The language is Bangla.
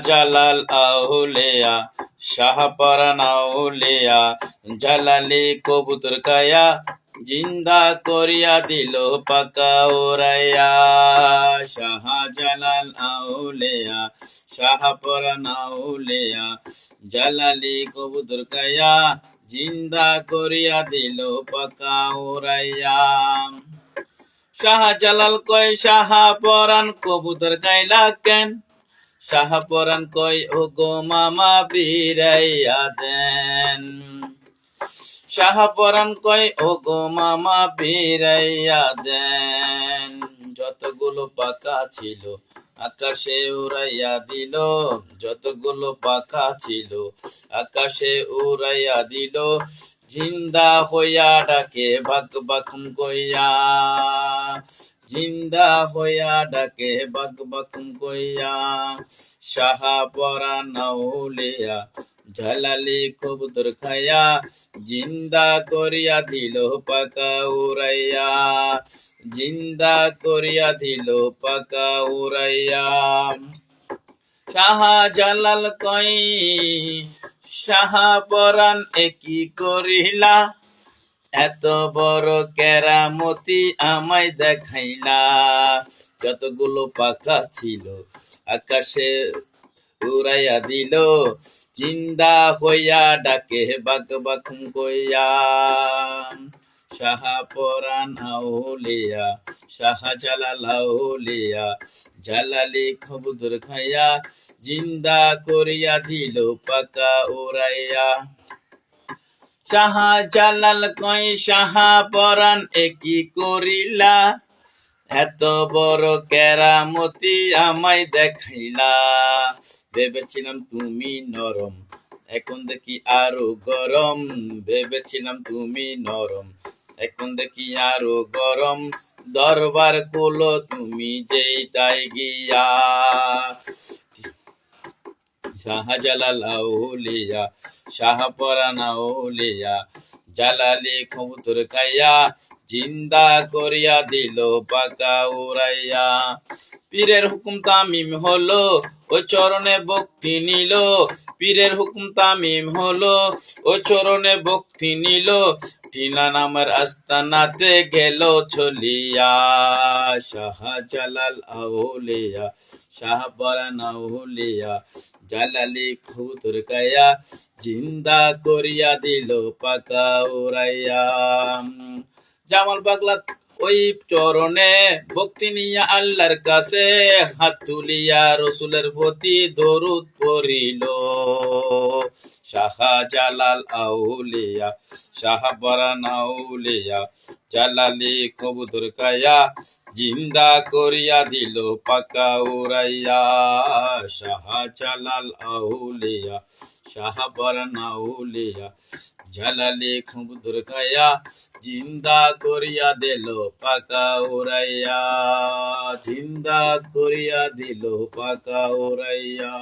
শাহজালাল আউলিয়া শাহপরান আউলিয়া জালালি কবুতর কায়া জিন্দা করিয়া দিল পাকা উড়াইয়া। শাহজালাল আউলিয়া শাহপরান আউলিয়া জালালি কবুতর কায়া জিন্দা করিয়া দিল পাকা উড়াইয়া। শাহজালাল কয় শাহপরান কবুতর কাইলা কেন? শাহপরান কয় ও গো মামা বিরাইয়া দেন। শাহপরান কয় ও গো মামা বিরাইয়া দেন। যতগুলো পাখা ছিল আকাশে উড়াইয়া দিল, যতগুলো পাখা ছিল আকাশে উড়াইয়া দিল। জিন্দা হইয়া ডাকে বাক বাকুম কইয়া, জিন্দা হইয়া ডাকে বাক বাকুম কইয়া। শাহপরান আউলিয়া জালালি কবুতর খায়া জিন্দা করিয়া দিল পাকা উড়াইয়া, জিন্দা করিয়া দিল পাকা উড়াইয়া। শাহজালাল কয় শাহপরান একি করিলা, এত বড় কেরামতি আমায় দেখাইলা। যতগুলো পাখা ছিল আকাশে উড়াইয়া দিল, জিন্দা হইয়া ডাকে বাক বাকুম কইয়া। শাহপরান আউলিয়া শাহজালাল আউলিয়া জালালি কবুতর খাইয়া জিন্দা করিয়া দিল পাকা উড়াইয়া। শাহজালাল কয় শাহপরান একি করিলা, এত বড় কেরামতি আমায় দেখাইলা। ভেবেছিলাম তুমি নরম, এখন দেখি আরো গরম। ভেবেছিলাম তুমি নরম, এখন দেখি আরো গরম। দরবার কুলো তুমি যেইটাই গিয়া। শাহজালাল আউলিয়া শাহপরান আউলিয়া জালালি কবুতর খাইয়া জিন্দা করিয়া দিল পাকা উড়াইয়া। পীরের হুকুম তামিম হলো ও চরণে ভক্তি নিল, পীরের হুকুম তামিম হলো ও চরণে ভক্তি নিল। টিলা নামের আস্তানাতে গেল চলিয়া। শাহজালাল আউলিয়া শাহপরান আউলিয়া জালালি কবুতর খাইয়া জিন্দা করিয়া দিল পাকা উড়াইয়া। জামাল পাগলা ওই চরণে ভক্তি নিয়া আল্লাহর কাছে হাত তুলিয়া রসুলের প্রতি দরুদ পড়িল। শাহজালাল আউলিয়া শাহপরান আউলিয়া জালালি কবুতর খাইয়া জিন্দা করিয়া দিল পাকা উড়াইয়া। শাহজালাল আউলিয়া শাহপরান আউলিয়া জালালি কবুতর খাইয়া জিন্দা করিয়া দিল পাকা উড়াইয়া, জিন্দা করিয়া দিল পাকা উড়াইয়া।